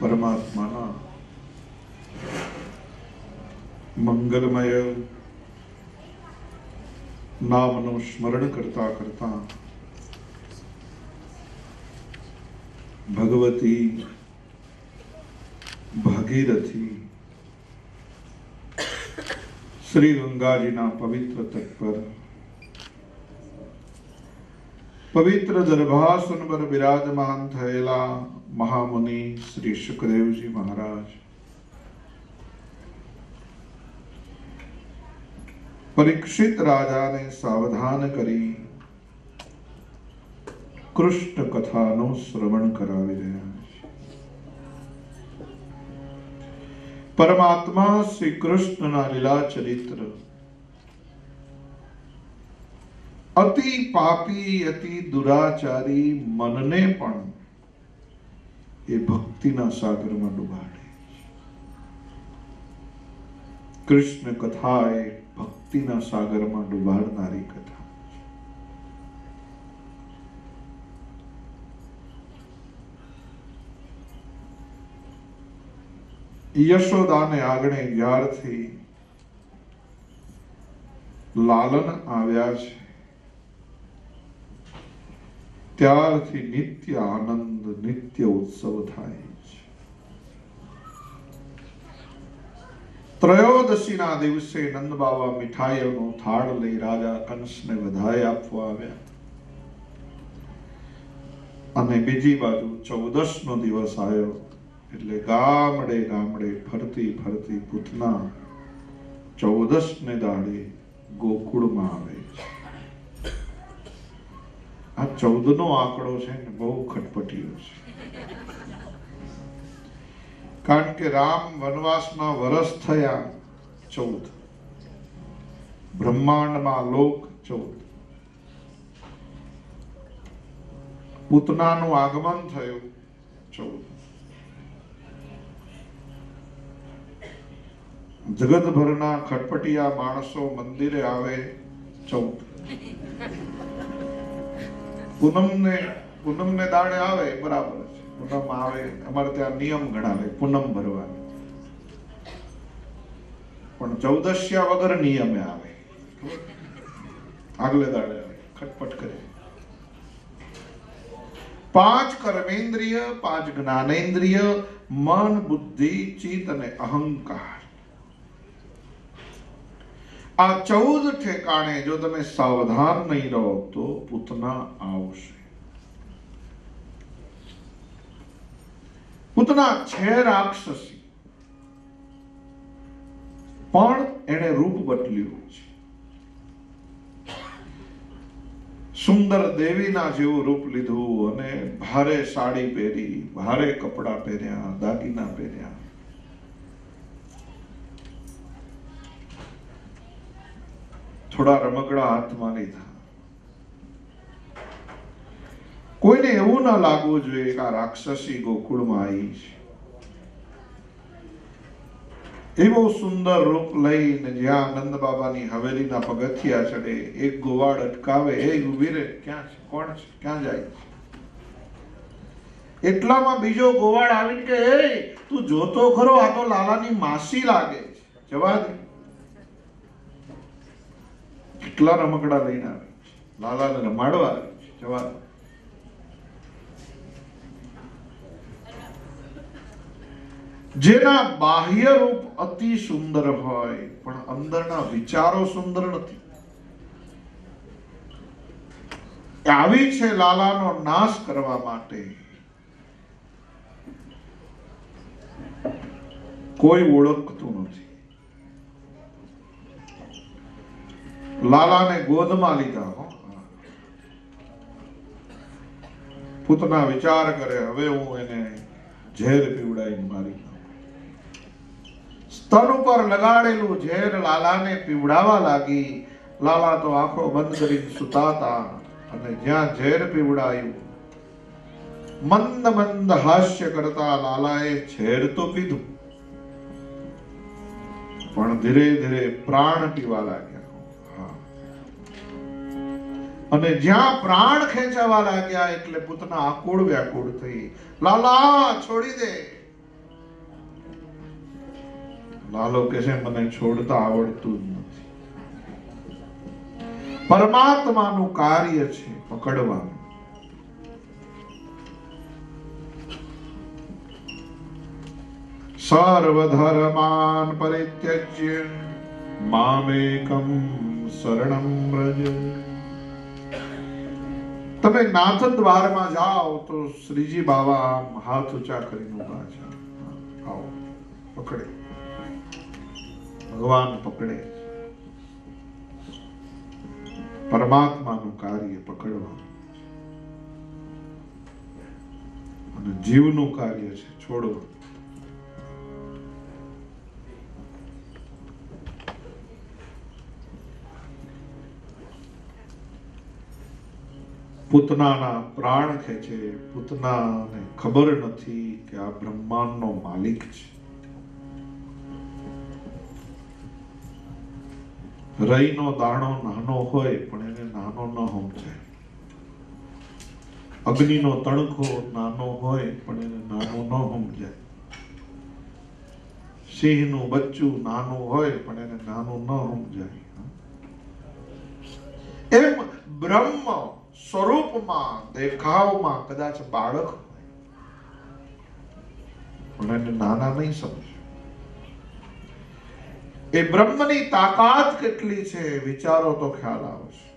પરમાત્માના મંગલમય નામનું સ્મરણ કરતા કરતા ભગવતી ભાગીરથી શ્રી ગંગાજીના પવિત્ર તટ પર પવિત્ર દરભાસન પર બિરાજમાન થયેલા મહામુનિ શ્રી શુકદેવજી મહારાજ પરીક્ષિત રાજાને સાવધાન કરી કૃષ્ણ કથાનું શ્રવણ કરાવી રહ્યા છે. પરમાત્મા શ્રી કૃષ્ણના લીલા ચરિત્ર અતિ પાપી અતિ દુરાચારી મનને પણ એ ભક્તિના સાગરમાં ડૂબાડે. કૃષ્ણ કથા એ ભક્તિના સાગરમાં ડૂબાડનારી કથા. યશોદાને આંગણે જ્યારથી લાલન આવ્યા છે ત્યારથી નિત્ય આનંદ નિત્ય ઉત્સવ થાય છે. ત્રયોદશીના દિવસે નંદ બાવા મીઠાઈઓનો થાળ લઈ રાજા કંસને વધાઈ આપવા આવ્યા અને બીજી બાજુ 14 નો દિવસ આવ્યો એટલે ગામડે ગામડે ફરતી ફરતી પૂતના 14 ને દાડે ગોકુળમાં આવે છે. આ 14 નો આંકડો છે ને બહુ ખટપટીયો છે, કારણ કે રામ વનવાસમાં વર્ષ થયા 14, બ્રહ્માંડમાં લોક 14, પૂતનાનું આગમન થયું 14, જગતભરના ખટપટિયા માણસો મંદિરે આવે 14, પૂનમ ને દાડે આવે બરાબર છે, પૂનમ આવે અમારે ત્યાં નિયમ ગણાવે પૂનમ ભરવાની, પણ 14 વગર નિયમે આવે, આગલે દાડે આવે ખટપટ કરે. 5 કર્મેન્દ્રિય 5 જ્ઞાનેન્દ્રિય મન બુદ્ધિ ચિત્ત અને અહંકાર, આ 14 ઠેકાણે જો તમે સાવધાન નહીં રહો તો પૂતના આવશે. પૂતના છે રાક્ષસી, પણ એને રૂપ બદલ્યું છે. સુંદર દેવીના જેવું રૂપ લીધું અને ભારે સાડી પહેરી, ભારે કપડા પહેર્યા, દાગીના પહેર્યા. થોડા રમકડા હાથમાં લીધા. કોઈને એવું ના લાગવું જોઈએ કે આ રાક્ષસી ગોકુળમાં આવી છે. એવો સુંદર રૂપ લઈને જ્યાં નંદ બાબાની હવેલીના પગથિયા ચડે, એક ગોવાળ અટકાવે, એ ઉભી રહે, ક્યાં છે, કોણ છે, ક્યાં જાય છે? એટલામાં બીજો ગોવાળ આવીને કે એ તું જોતો ખરો, આ તો લાલાની માસી લાગે છે, જવા દે. કેટલા રમકડા લઈને આવે છે, લાલાને રમાડવા આવે છે, જવા દે. જેના બાહ્ય રૂપ અતિ સુંદર હોય પણ અંદરના વિચારો સુંદર નથી, આવી છે લાલાનો નાશ કરવા માટે. કોઈ ઓળખતું નથી. લાલાને ગોદમાં લીધા. પૂતના વિચાર કરે, હવે હું એને ઝેર પીવડાવીને મારી નાખું. સ્તન ઉપર લગાડેલું ઝેર લાલાને પીવડાવવા લાગી. લાલા તો આંખો બંધ કરીને સુતાતા અને જ્યાં ઝેર પીવડાયું, મંદ મંદ હાસ્ય કરતા લાલાએ ઝેર તો પીધું, પણ ધીરે ધીરે પ્રાણ પીવા લાગ્યા. અને જ્યાં પ્રાણ ખેંચાવા લાગ્યા એટલે પૂતના આકુળ વ્યાકુળ થઈ. લાલા છોડી દે, લાલો કહે છે મને છોડતા આવડતું જ નથી. પરમાત્માનું કાર્ય છે પકડવાનું. સર્વધર્માન પરિત્યજ્ય મામેકમ શરણમ વ્રજ. તમે નાથ દ્વારમાં જાઓ તો શ્રીજી બાબા હાથ ઊંચા કરીને ઉભા છે. આવો પકડે, ભગવાન પકડે. પરમાત્માનું કાર્ય પકડવાનું અને જીવનું કાર્ય છે છોડવાનું. પૂતનાના પ્રાણ ખેંચે. પૂતનાને ખબર નથી કે આ બ્રહ્માંડનો માલિક છે. રઈનો દાણો નાનો હોય પણ એને નાનો ન સમજાય. અગ્નિનો તણખો નાનો હોય પણ એને નાનો ન સમજાય. સિંહનું બચ્ચું નાનું હોય પણ એને નાનું ન સમજાય. એમ બ્રહ્મ સ્વરૂપમાં દેખાવમાં કદાચ બાળક હોય પણ એને નાના નહીં સમજે. એ બ્રહ્મની તાકાત કેટલી છે વિચારો તો ખ્યાલ આવશે.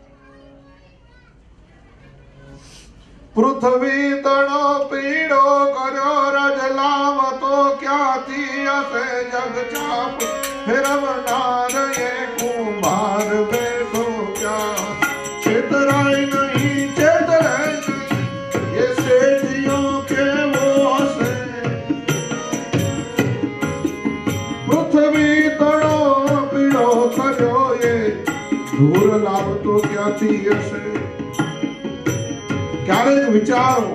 પૃથ્વી તણો પીડો કર્યો રજલાવતો ક્યાંથી હશે જગ ચાપ ફેરવનાર એ કુંભાર બેઠો ક્યાં. ચેતરાય નહીં ચેતરાય નહીં એ શેઠિયો કેવો હશે. પૃથ્વી તણો પીડો કર્યો એ ધૂળ લાવતો ક્યાંથી હશે. ક્યારેક વિચારો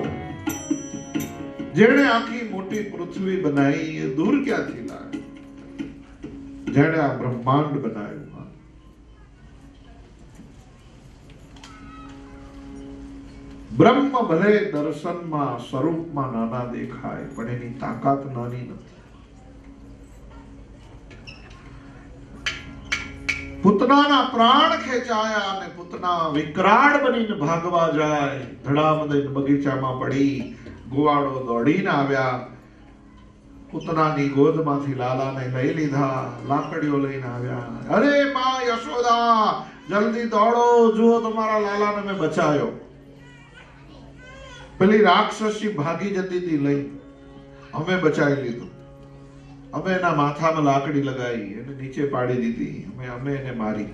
જેણે આખી મોટી પૃથ્વી બનાવી એ દૂર ક્યાંથી લાવે. જેણે આ બ્રહ્માંડ બનાવ્યું. બ્રહ્મ ભલે દર્શનમાં સ્વરૂપમાં નાના દેખાય પણ એની તાકાત નાની નથી. પૂતનાના પ્રાણ ખેંચાયા અને પૂતના વિકરાળ બનીને ભાગવા જાય. ધડામ દઈને બગીચામાં પડી. ગોવાળો દોડીને આવ્યા. પૂતનાની ગોદમાંથી લાલાને લઈ લીધા. લાકડીઓ લઈને આવ્યા. અરે માં યશોદા જલ્દી દોડો, જુઓ તમારા લાલાને મેં બચાયો. પેલી રાક્ષસી ભાગી જતી હતી લઈ, અમે બચાવી લીધું. અમે એના માથામાં લાકડી લગાવી, એને નીચે પાડી દીધી. અમે એને મારી.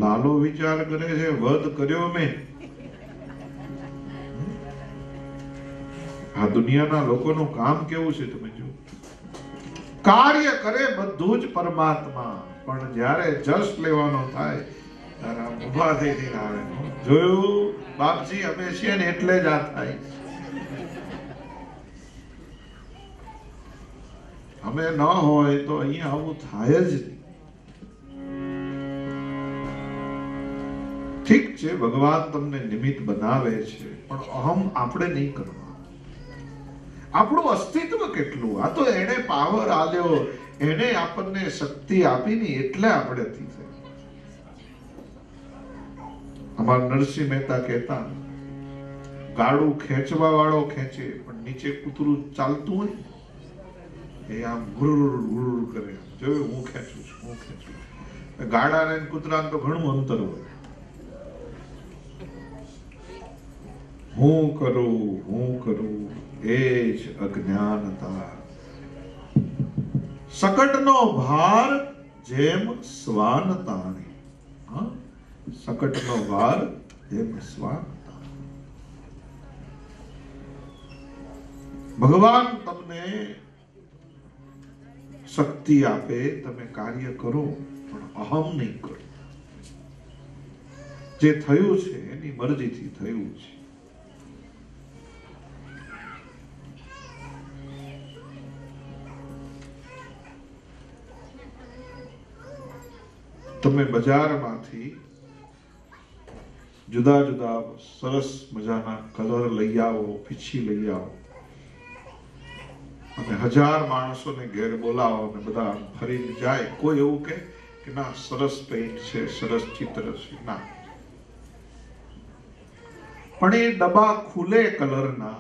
લાલો વિચાર કરે છે વધ કર્યો મેં. આ દુનિયાના લોકોનું કામ કેવું છે તમે જુઓ. કાર્ય કરે બધું જ પરમાત્મા, પણ જ્યારે જશ લેવાનો થાય ત્યારે ઉભા થઈ આવે. જોયું બાપજી અમે છીએ ને એટલે જ આ થાય. અમે ન હોય તો અહીંયા આવું થાય જ નહીં. ઠીક છે ભગવાન તમને નિમિત્ત બનાવે છે પણ અહમ આપણે નહીં કરવા. આપણું અસ્તિત્વ કેટલું, આ તો એને પાવર આલ્યો, એને આપણને શક્તિ આપીની એટલે આપણે થઈ. અમારા નરસિંહ મહેતા કહેતા ગાડું ખેંચવા વાળો ખેંચે પણ નીચે કૂતરું ચાલતું હોય એ આમ ગુરુર ગુરુર કરે. જોયું હું ખેંચું છું, હું ખેંચું. ગાડા ને કૂતરાને તો ઘણું અંતર હોય. હું કરું એ જ અજ્ઞાનતા. સકટનો ભાર જેમ શ્વાન તાણી. સકટનો ભાર જેમ શ્વાન. ભગવાન તમને શક્તિ આપે, તમે કાર્ય કરો પણ અહમ નહીં કરો. જે થયું છે એની મરજીથી થયું છે. તમે બજારમાંથી જુદા જુદા સરસ મજાના કલર લઈ આવો, પીછી લઈ આવો. અને 1000 માણસોને ઘેર બોલાવો અને બધા ફરીને જાય, કોઈ એવું કે ના સરસ પેઇન્ટ છે, સરસ ચિત્ર છે, ના. પણ એ ડબ્બા ખુલે કલરના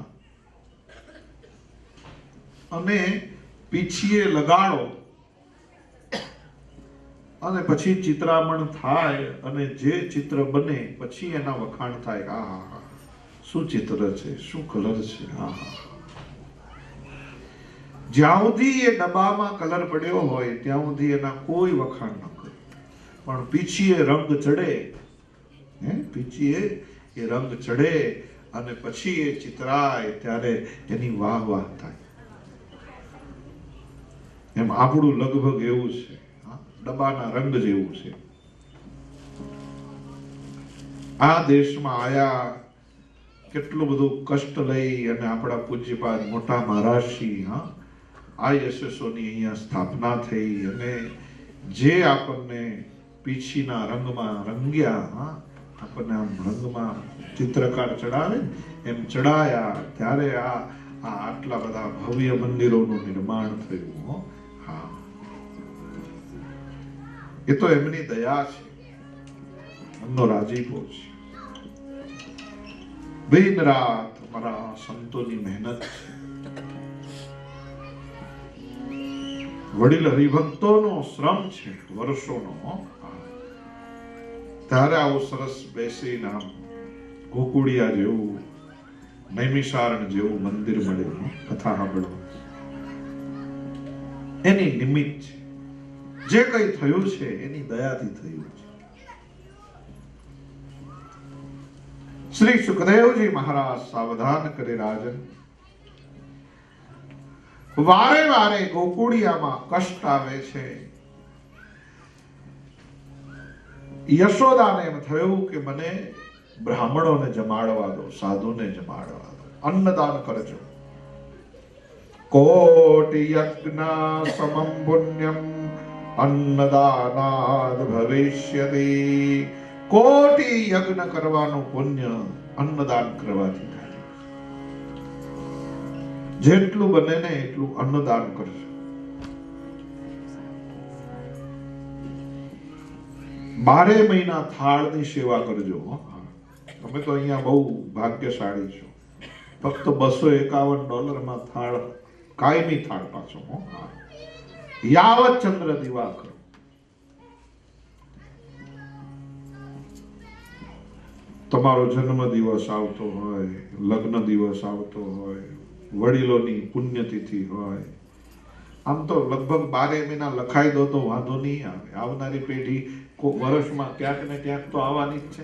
અને પીછીએ લગાડો અને પછી ચિત્રામણ થાય અને જે ચિત્ર બને પછી એના વખાણ થાય. આ શું ચિત્ર છે, શું કલર છે. જ્યાં સુધી એ ડબ્બામાં કલર પડ્યો હોય ત્યાં સુધી એના કોઈ વખાણ ન કરે. પણ પીછીએ રંગ ચડે, પીછીએ એ રંગ ચડે અને પછી એ ચિત્રાય ત્યારે એની વાહ વાહ થાય. એમ આપણું લગભગ એવું છે, ડબ્બાના રંગ જેવું છે. આ દેશમાં આયા કેટલું બધું કષ્ટ લઈ અને આપણા પૂજ્યપાદ મોટા મહારાજશ્રી ISSO ની અહીંયા સ્થાપના થઈ અને જે આપણને પીછીના રંગમાં રંગ્યા, આપણને આમ રંગમાં ચિત્રકાર ચડાવે એમ ચડાયા, ત્યારે આટલા બધા ભવ્ય મંદિરોનું નિર્માણ થયું. એ તો એમની દયા છે, એમનો રાજીપો છે. દિન રાત અમારા સંતોની મહેનત છે. વડીલ હરિભક્તોનો શ્રમ છે વર્ષોનો. ત્યારે આવું સરસ બેસીને આમ ગોકુળિયા જેવું, નૈમિષારણ જેવું મંદિર મળે કથા સાંભળવા. એની નિમિત્ત છે. જે કઈ થયું છે એની દયાથી થયું છે. શ્રી સુખદેવજી મહારાજ સાવધાન કરે રાજન. વારે વારે ગોકુળિયામાં કષ્ટ આવે છે. યશોદાને એમ થયું કે મને બ્રાહ્મણોને જમાડવા દો, સાધુને જમાડવા દો, અન્નદાન કરજો. કોટિ યજ્ઞ સમમ પુણ્યમ અન્નદાનાદ ભવિષ્યતિ. કોટી યજ્ઞ કરવાનું પુણ્ય અન્નદાન કરવાથી થાય. જેટલું બને ને એટલું અન્નદાન કરજો. 12 મહિના થાળની સેવા કરજો. તમે તો અહીંયા બહુ ભાગ્યશાળી છો. ફક્ત $251 થાળ, કાયમી થાળ પાછો. યાવત ચંદ્ર દિવાકર. તમારો જન્મ દિવસ આવતો હોય, લગ્ન દિવસ આવતો હોય, વડીલોની પુણ્યતિથિ હોય, આમ તો લગભગ 12 મહિના લખાઈ દો તો વાંધો નહીં આવે. આવનારી પેઢી વર્ષમાં ક્યાંક ને ક્યાંક તો આવવાની જ છે.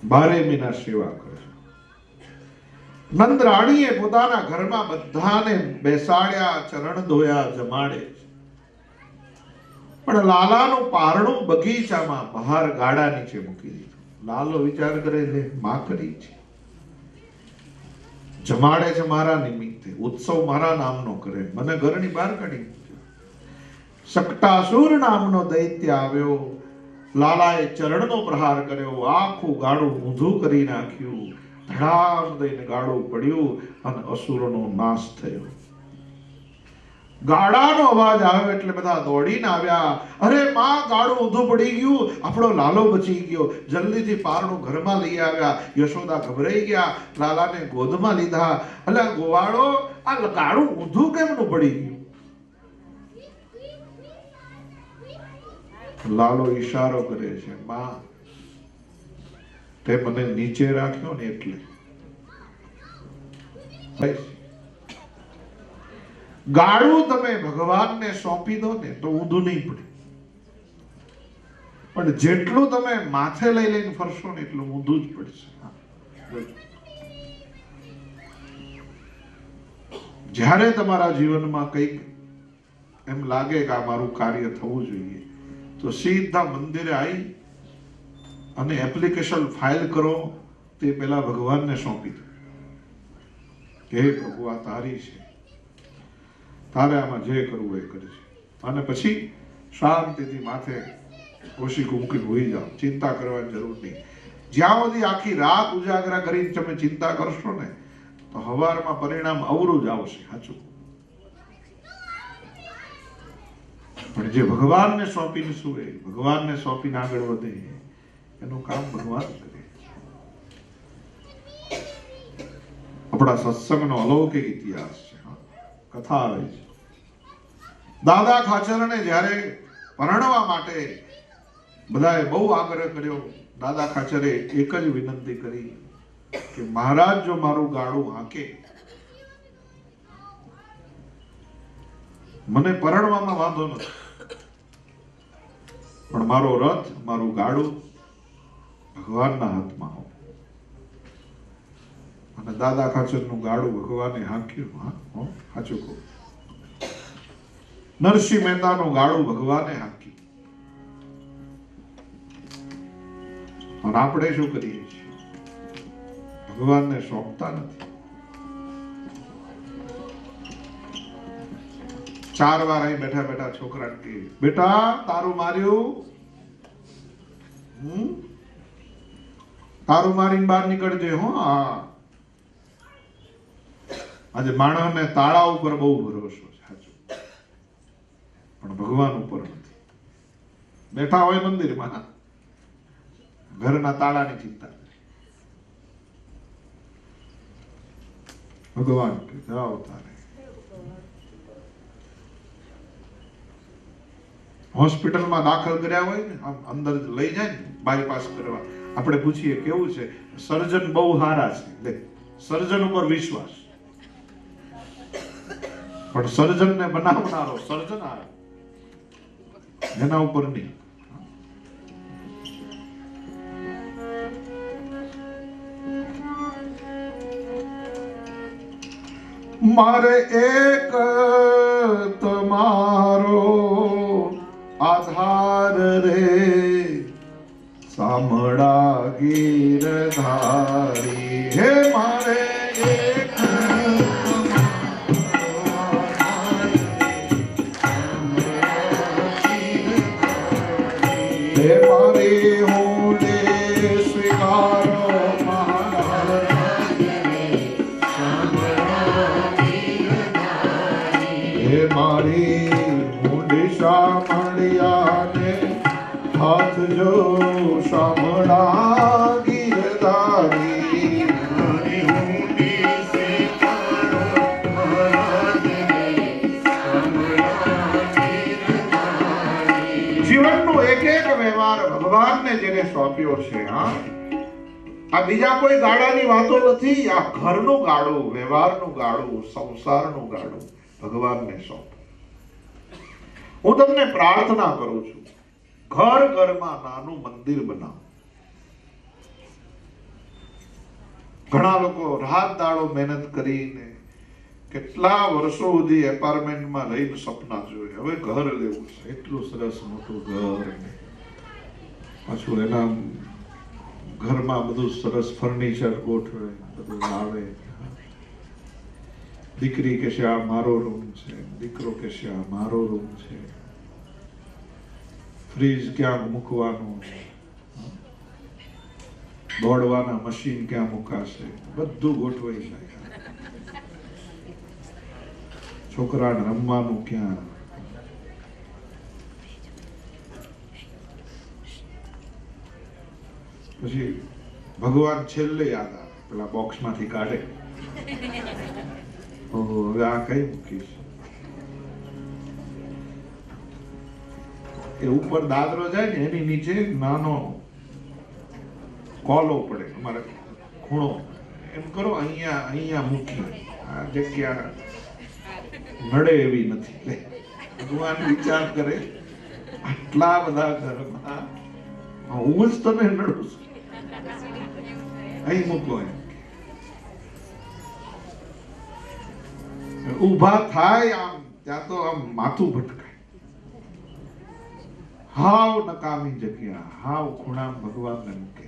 12 મહિના સેવા કરે. નંદ રાણીએ પોતાના ઘરમાં બધાને બેસાડ્યા, ચરણ ધોયા, જમાડે. પણ લાલાનું પારણું બગીચામાં બહાર ગાડા નીચે મૂકી દીધું. લાલો વિચાર કરે છે માકડી છે, જમાડે છે મારા નિમિત્તે, ઉત્સવ મારા નામનો કરે, મને ઘરની બહાર કાઢી. શકટાસુર નામનો દૈત્ય આવ્યો. લાલાએ ચરણનો પ્રહાર કર્યો, આખું ગાડું ઊંધું કરી નાખ્યું. ધડામ દઈને ગાડું પડ્યું અને અસુરનો નાશ થયો. ગાડાનો અવાજ આવ્યો એટલે બધા દોડીને આવ્યા. અરે માં, ગાડું ઊંધું પડી ગયું, આપણો લાલો બચી ગયો. જલ્દીથી પારણું ઘરમાં લઈ આવ્યા. યશોદા ગભરાઈ ગયા, લાલાને ગોદમાં લીધા. અલ્યા ગોવાળો, આ ગાડું ઊંધું કેમનું પડી ગયું? લાલો ઈશારો કરે છે, માં તે મને નીચે રાખ્યો ને એટલે. ગાડું તમે ભગવાનને સોંપી દો ને તો ઊંધું નહીં પડે, પણ જેટલું તમે માથે લઈ લઈને ફરશો ને એટલું ઊંધું જ પડશે. જ્યારે તમારા જીવનમાં કંઈક એમ લાગે કે આ મારું કાર્ય થવું જોઈએ તો સીધા મંદિરે આવી અને એપ્લિકેશન ફાઇલ કરો. તે પેલા ભગવાનને સોંપી દો કે હે પ્રભુ, આ તારી છે, તારે આમાં જે કરવું એ કરજે. અને પછી શાંતિથી માથે કોશિક મૂકીને હોઈ જાઓ. ચિંતા કરવાની જરૂર નહીં. જ્યાં સુધી આખી રાત ઉજાગરા કરીને તમે ચિંતા કરશો ને તો હવારમાં પરિણામ અવરું જ આવશે. સાચું. પણ જે ભગવાનને સોંપીને સુવે, ભગવાનને સોંપીને આગળ વધે, એનું કામ ભગવાન કરે. આપણા સત્સંગનો અલૌકિક ઇતિહાસ છે. કથા આવે છે, દાદા ખાચરને જ્યારે પરણવા માટે બધાએ બહુ આગ્રહ કર્યો. દાદા ખાચરે એક જ વિનંતી કરી કે મહારાજ જો મારું ગાડું હાંકે, મને પરણવામાં વાંધો નથી, પણ મારો રથ, મારું ગાડું ભગવાનના હાથમાં હો. અને દાદા ખાચરનું ગાડું ભગવાને હાંક્યું. હા, સાચું કહું. નરસિંહ મહેતાનું ગાડું ભગવાને હાંક્યું. અને આપણે શું કરીએ છીએ? ભગવાનને સોંપતા નથી. 4 વાર અહીં બેઠા બેઠા છોકરાને કહે, બેટા તારું માર્યું, તારું મારીને બહાર નીકળજે. હો, આજે માણસને તાળા ઉપર બહુ ભરોસો છે. સાચું. પણ ભગવાન ઉપર નથી. બેઠા હોય મંદિરમાં, ઘરના તાળાની ચિંતા. ભગવાન કે જાઓ તારે. હોસ્પિટલમાં દાખલ કર્યા હોય ને, આમ અંદર લઈ જાય ને બાયપાસ કરવા, આપણે પૂછીએ કેવું છે? સર્જન બહુ સારા છે. સર્જન ઉપર વિશ્વાસ. પણ સર્જનને બનાવનારો સર્જનાર, એના ઉપર નહીં. મારે એક તમારો આધાર રે, સામળા ગીરધારી. હે મારે એક હે મારી હોડે સ્વીકારો મારી મુંડિશા મળ્યાને હાથ જો સામળા ગીરધારી. જીવનનો એક એક વ્યવહાર ભગવાનને જેને સોંપ્યો છે. હા, આ બીજા કોઈ ગાડાની વાતો નથી. આ ઘરનું ગાડું, વ્યવહારનું ગાડું, સંસારનું ગાડું ભગવાનને સોંપ. હું તમને પ્રાર્થના કરું છું, ઘર ઘરમાં નાનું મંદિર બનાવો. ઘણા લોકો રાત દાડો મહેનત કરીને કેટલા વર્ષો સુધી એપાર્ટમેન્ટમાં રહીને સપના જોયે, હવે ઘર લેવું છે. એટલું સરસ મોટું ઘર, પાછું એના ઘરમાં બધું સરસ ફર્નિચર ગોઠવે, બધું લાવે. દીકરી કે છે આ મારો રૂમ છે, દીકરો કે છે આ મારો રૂમ છે. ફ્રીજ ક્યાં મૂકવાનું, દોડવાના મશીન ક્યાં મુકાશે, બધું ગોઠવાઈ જાય. છોકરાને રમવાનું ક્યાં. પછી ભગવાન છેલ્લે યાદ આવે, પેલા બોક્સ માંથી કાઢે, હવે આ કઈ મૂકીશ. એ ઉપર દાદરો જાય ને એની નીચે નાનો કોલો પડે, અમારે ખૂણો. એમ કરો અહીંયા અહીંયા મૂકી, આ જગ્યા નડે એવી નથી. ભગવાન વિચાર કરે આટલા બધા ઘરમાં હું જ તને નડું છું, અહીં મૂકો. ઉભા થાય આમ ત્યાં તો આમ માથું ભટકાય. હાવ નકામી જગ્યા, હાવ ખૂણા ભગવાનને મૂકે.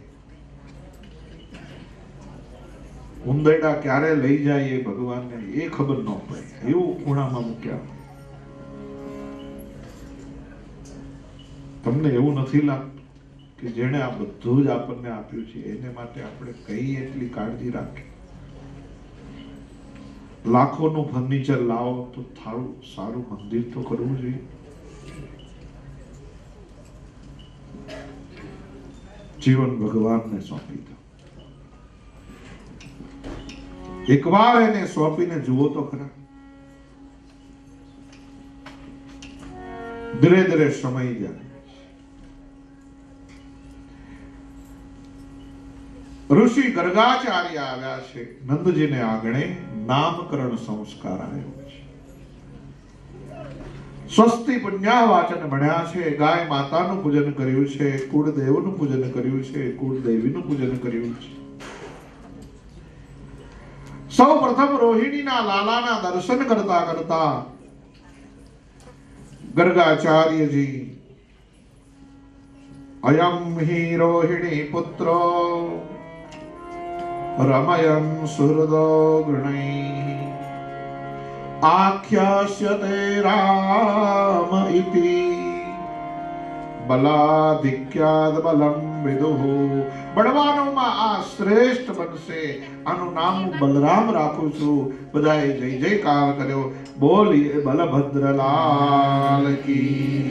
ઉંદરડા ક્યારે લઈ જાય એ ભગવાનને એ ખબર ન પડે, એવું ખૂણામાં મૂક્યા. તમને એવું નથી લાગતું? કે જેણે આ બધું જ આપણને આપ્યું છે એને માટે આપણે કઈ એટલી કાળજી રાખીએ. લાખોનું ફર્નિચર લાવો તો થારું સારું મંદિર તો કરવું જોઈએ. જીવન ભગવાનને સોંપી દો. એકવાર એને સોંપીને જુઓ તો ખરા. ધીરે ધીરે સમય જાય. ઋષિ ગર્ગાચાર્ય આવ્યા છે. નંદજીને આંગણે નામકરણ સંસ્કાર આવ્યો છે. સ્વસ્તિ પુણ્યાવાચન ભણ્યા છે. ગાય માતાનું પૂજન કર્યું છે. કુળદેવનું પૂજન કર્યું છે. કુળદેવીનું પૂજન કર્યું છે. સૌ પ્રથમ રોહિણીના લાલાના દર્શન કરતા કરતા ગર્ગાચાર્યજી અયમ હિ રોહિણી પુત્રો રમયન સુહૃદો ગૃણૈ આખ્યાસ્યતે રામ ઇતિ બલાધિક્યાદ બલમ વિદુઃ. બળવાનોમાં આ શ્રેષ્ઠ બનશે. આનું નામ બલરામ રાખું છું. બધાએ જય જયકાર કર્યો. બોલીએ બલભદ્રલાલ કી.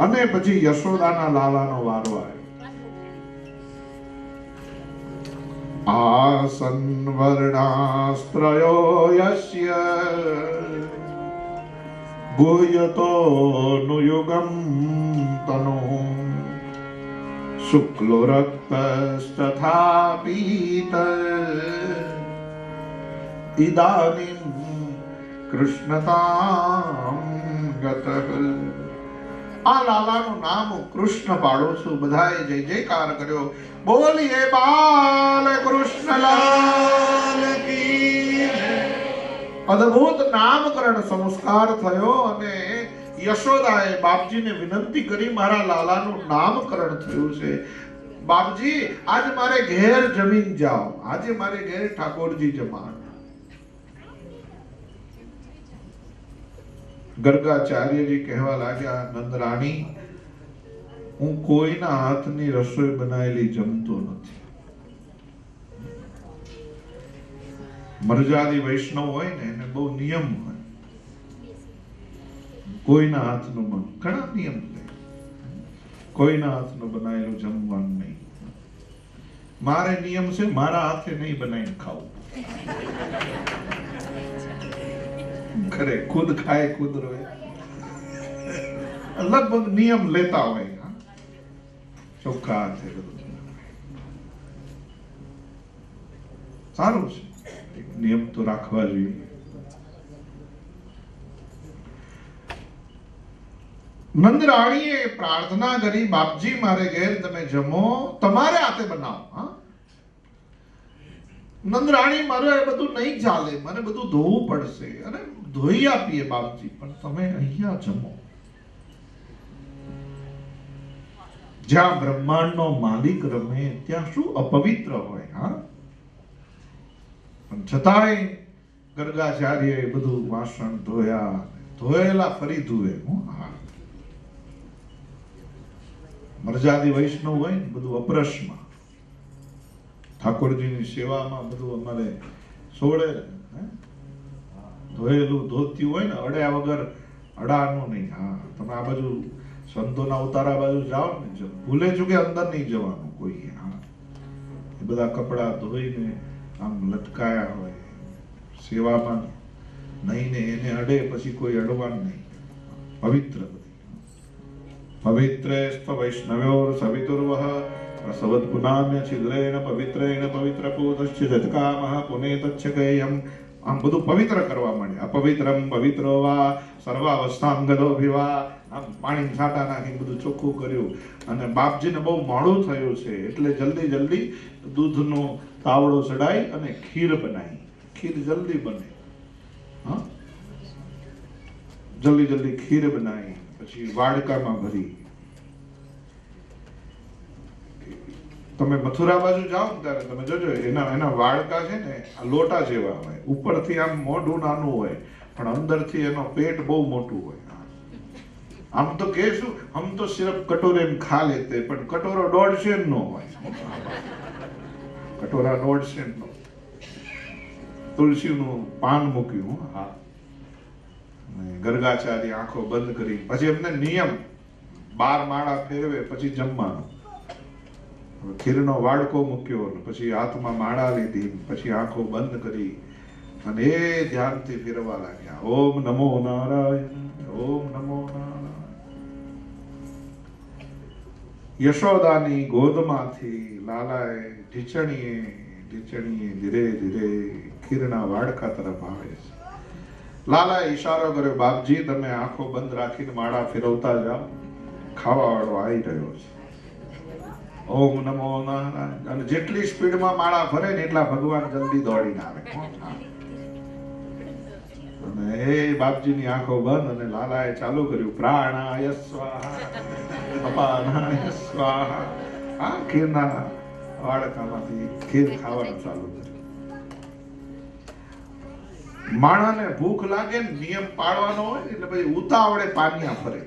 અને પછી યશોદાના લાલાનો વારો આવ્યો. આસન વર્ણાસ્ત્રયો યસ્ય ગુહ્યતો નુયુગમ તનુ શુક્લો રક્તસ્તથા પીત ઇદાનીમ કૃષ્ણતામ ગતઃ. આ લાલાનું નામ કૃષ્ણ પાડું છું. બધાએ જય જયકાર કર્યો. બોલીએ બાલ કૃષ્ણલાલ કી. અદ્ભુત નામકરણ સંસ્કાર થયો અને યશોદાએ બાપજીને વિનંતી કરી મારા લાલાનું નામકરણ થયું છે. બાપજી આજ મારે ઘેર જમીન જાઓ. આજે મારે ઘેર ઠાકોરજી જમાડ. ગર્ગાચાર્યજી કહેવા લાગ્યા, નંદરાણી હું કોઈના હાથની રસોઈ બનાવેલી જમતો નથી. મરજાદી વૈષ્ણવ હોય ને એને બહુ નિયમ હોય. કોઈના હાથનું મન ઘણા નિયમ લે. કોઈના હાથનું બનાવેલું જમવાનું નહીં. મારે નિયમ છે મારા હાથે નહીં બનાવીને ખાવું. ઘરે ખુદ ખાય ખુદ રોય. લગભગ નિયમ લેતા હોય. ચોખ્ખા હાથે સારું છે. નિયમ તો રાખવા જોઈએ. નંદરાણીએ પ્રાર્થના કરી, બાપજી મારે ઘેર તમે જમો, તમારે હાથે બનાવો. નંદરાણી મારે બધું નહીં ચાલે, મને બધું ધોવું પડશે. અને ધોઈ આપીએ બાપજી, પણ તમે અહીંયા જમો. જ્યાં બ્રહ્માંડનો માલિક રમે ત્યાં શું અપવિત્ર હોય. પણ છતાંય ગર્ગાચાર્યએ બધું વાસણ ધોયા. ધોયેલા ફરી ધુએ. મરજાદી વૈષ્ણવ હોય ને બધું અપરસમાં, ઠાકોરજીની સેવામાં બધું અમારે સોળે. ધોયેલું ધોતી હોય ને અડ્યા વગર અડાનું નહીં. તમે આ બાજુ સંતોના ઉતારા બાજુ જાઓ ને, ભૂલે ચૂકે અંદર નહીં જવાનું કોઈ. એ બધા કપડા ધોઈને આમ લટકાયા હોય સેવામાં નહીં ને એને અડે પછી કોઈ અડવાનું નહીં. પવિત્ર પવિત્રેસ્ત વૈષ્ણવ્યો સવિતુર્વઃ પ્રસવત પુનામ્ય છિદ્રેણ પવિત્રેણ પવિત્ર પૂતશ્ચ જતકામઃ પુનેતચ્છકેયમ. આમ બધું પવિત્ર કરવા માંડે. અપવિત્રમ પવિત્રો વા સર્વાવસ્થામ ગદોભિવા. આમ પાણી છાંટા નાખીને બધું ચોખ્ખું કર્યું. અને બાપજીને બહુ મોડું થયું છે એટલે જલ્દી જલ્દી દૂધનો તાવડો ચડાઈ અને ખીર બનાવી. ખીર જલ્દી બને. જલ્દી જલ્દી ખીર બનાવી પછી વાડકામાં ભરી. તમે મથુરા બાજુ જાઓ ને ત્યારે તમે જોજો એના વાડકા છે ને આ લોટા જેવા હોય. ઉપરથી આમ મોઢું નાનું હોય પણ અંદરથી એનો પેટ બહુ મોટું હોય. हम तो कहेશું हम तो सिर्फ कटोरे में खा लेते, पण कटोरो 1.5 નો હોય, કટોરા 1.5 નો. તુલસીનું પાન મૂક્યું, હા. ગર્ગાચાર્ય આંખો બંધ કરી, પછી એમને નિયમ 12 માળા ફેરવે પછી જમવાનું. ખીરનો વાડકો મૂક્યો, પછી હાથમાં માળા લીધી, પછી આંખો બંધ કરી અને એ ધ્યાનથી ફેરવા લાગ્યા. ઓમ નમો નારાયણ, ઓમ નમો નારાયણ. યશોદાની ગોદમાંથી લાલાએ ઢીચણીએ ઢીચણીએ ધીરે ધીરે ખીરના વાડકા તરફ આવે છે. લાલાએ ઈશારો કર્યો, બાપજી તમે આંખો બંધ રાખીને માળા ફેરવતા જાઓ, ખાવા વાળો આવી રહ્યો છે. ઓમ નમો નારાયણ. અને જેટલી સ્પીડમાં માળા ફરે ને એટલા ભગવાન જલ્દી દોડીને આવે. અને એ બાપજીની આંખો બંધ અને લાલાએ ચાલુ કર્યું, પ્રાણાય સ્વાહા, અપાનાય સ્વાહા. આ ખીરના વાડકામાંથી ખીર ખાવાનું ચાલુ કર્યું. માણાને ભૂખ લાગે ને નિયમ પાળવાનો હોય ને એટલે પછી ઉતાવળે પાનિયા ફરે,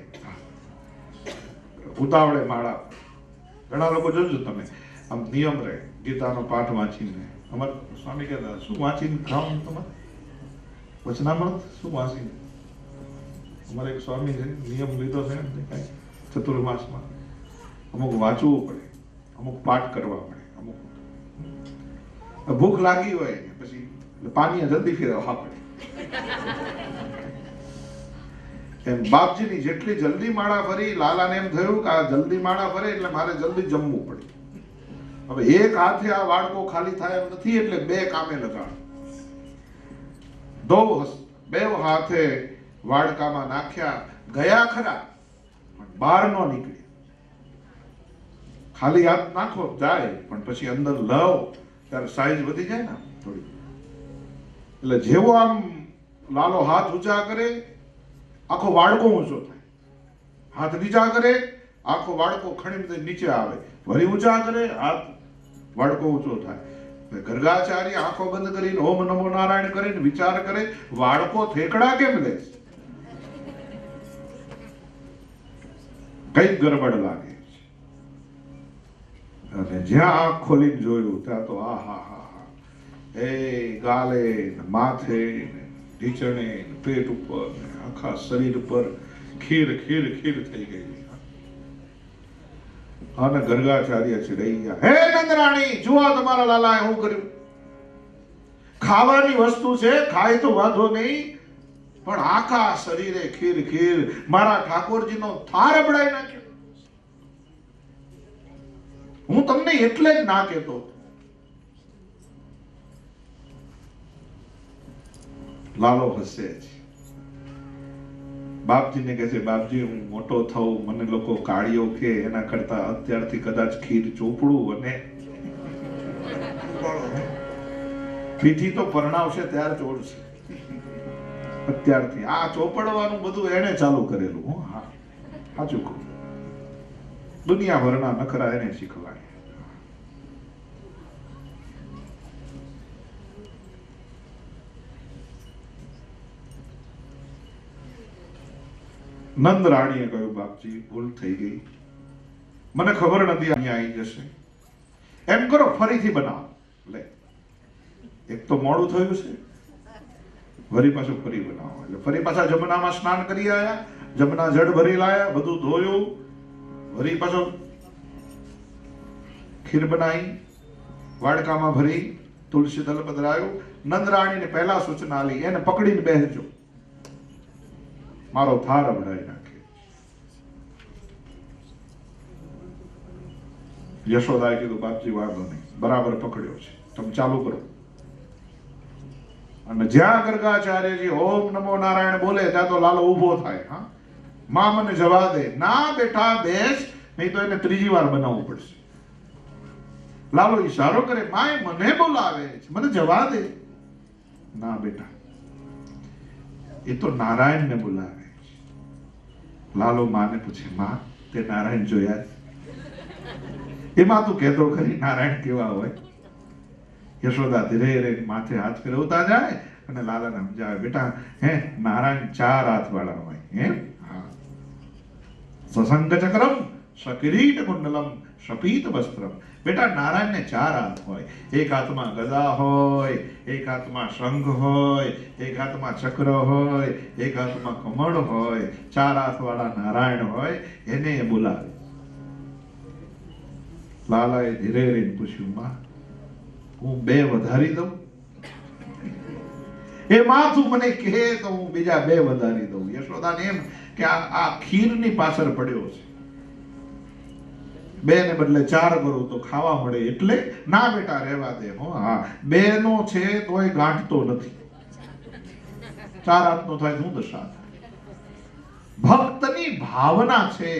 ઉતાવળે માળા. ઘણા લોકો જોજો તમે, આમ નિયમ રહે ગીતાનો પાઠ વાંચીને. અમારે સ્વામી કહેતા શું વાંચીને ખાવાનું તમારે વચનામૃત શું વાંચીને? અમારે એક સ્વામી છે, નિયમ લીધો છે કઈ ચતુર્માસમાં અમુક વાંચવું પડે, અમુક પાઠ કરવા પડે, અમુક ભૂખ લાગી હોય પછી પાણી જલ્દી ફેરવવા પડે. એમ બાપજીની જેટલી જલ્દી માળા ફરી, લાલાને એમ થયું કે આ જલ્દી માળા ફરે એટલે મારે જલ્દી જમવું પડે. હવે એક હાથે આ વાડકો ખાલી થાય એમ નથી એટલે બે કામે લગાડ. બે હાથે વાડકામાં નાખ્યા, ગયા ખરા પણ બહાર નો નીકળ્યા. ખાલી હાથ નાખો જાય પણ પછી અંદર લવ ત્યારે સાઈઝ વધી જાય ને થોડી. એટલે જેવો આમ લાલો હાથ ઊંચા કરે આખો વાડકો ઊંચો થાય, હાથ નીચા કરે આખો વાડકો ખણી નીચે આવે, વળી ઊંચા કરે હાથ વાડકો ઊંચો થાય. ગર્ગાચાર્ય આંખો બંધ કરીને ઓમ નમો નારાયણ કરીને વિચાર કરે, વાડકો થેકડા કેમ લે? કઈક ગરબડ લાગે. અને જ્યાં આંખ ખોલીને જોયું ત્યાં તો આ હા હા હા, એ ગાલે માથે ઢીચણે પેટ ઉપર આખા શરીર પર ખીર ખીર ખીર થઈ ગઈ. અને ગર્ગાચાર્ય ચડાઈ ગયા, હે નંદરાણી જુઓ તમારા લાલાએ શું કર્યું. ખાવાની વસ્તુ છે, ખાય તો વાંધો નહીં, પણ આખા શરીરે ખીર ખીર મારા ઠાકોરજીનો થાર અબડાઈ નાખ્યો. હું તમને એટલે જ ના કહેતો. લાલો હસે છે. બાપજીને કહે છે, બાપજી હું મોટો થઉં, મને લોકો કાળીઓ કે એના કરતા અત્યારથી કદાચ ખીર ચોપડું અને પીઠી તો પરણાવશે ત્યાર ચોડશે. અત્યારથી આ ચોપડવાનું બધું એને ચાલુ કરેલું. હા સાચું કહું, દુનિયાભરના નખરા એને શીખવાય. નંદ રાણીએ કહ્યું, બાપજી ભૂલ થઈ ગઈ, મને ખબર નથી અહીંયા આવી જશે. એમ કરો ફરીથી બનાવો. લે એક તો મોડું થયું છે, વળી પાછું ફરી બનાવો. એટલે ફરી પાછા જમનામાં સ્નાન કરી આયા, જમના જળ ભરી લાયા, બધું ધોયું, વળી પાછો ખીર બનાવી, વાડકામાં ભરી, તુલસી દલ પધરાયું. નંદરાણીને પહેલા સૂચના આલી, એને પકડીને બેસજો, મારો થાર અબડાઈ નાખે. યશોદાએ કીધું, બાપજી વાંધો નહીં, બરાબર પકડ્યો છે, તમે ચાલુ કરો. અને જ્યાં ગર્ગાચાર્યજી ઓમ નમો નારાયણ બોલે ત્યાં તો લાલો ઊભો થાય. હા માં મને જવા દે. ના બેઠા બેસ, નહીં તો એને ત્રીજી વાર બનાવવું પડશે. લાલો ઈશારો કરે, માએ મને બોલાવે છે, મને જવા દે. ના બેટા, એ તો નારાયણને બોલાવે. લાલો માને પૂછે, માં તે નારાયણ જોયા? એમાં તું કહેતો ખરી નારાયણ કેવા હોય? યશોદા ધીરે ધીરે માથે હાથ ફેરવતા જાય અને લાલાને સમજાવે, બેટા હે નારાયણ 4 હાથ વાળા હોય. હે હા, સસંગ ચક્રમ સકિરીટ કુંડલમ શપીત વસ્ત્રમ. બેટા નારાયણને 4 હાથ હોય. એક હાથમાં ગદા હોય, એક હાથમાં શંખ હોય, એક હાથમાં ચક્ર હોય, એક હાથમાં કમળ હોય. 4 હાથ વાળા નારાયણ હોય, એને બોલાવે. લાલાએ ધીરે રહીને પૂછ્યું, માં હું 2 વધારી દઉં? એ માં તું મને કહે તો હું બીજા 2 વધારી દઉં. યશોદાને એમ કે આ ખીરની પાછળ પડ્યો છે, 2 ને બદલે 4 કરું તો ખાવા મળે. એટલે ના બેટા રહેવા દે. હા 2 નો છે તોય ગાંઠતો નથી, 4 હાથનો થાય શું દશા થાય. ભક્તની ભાવના છે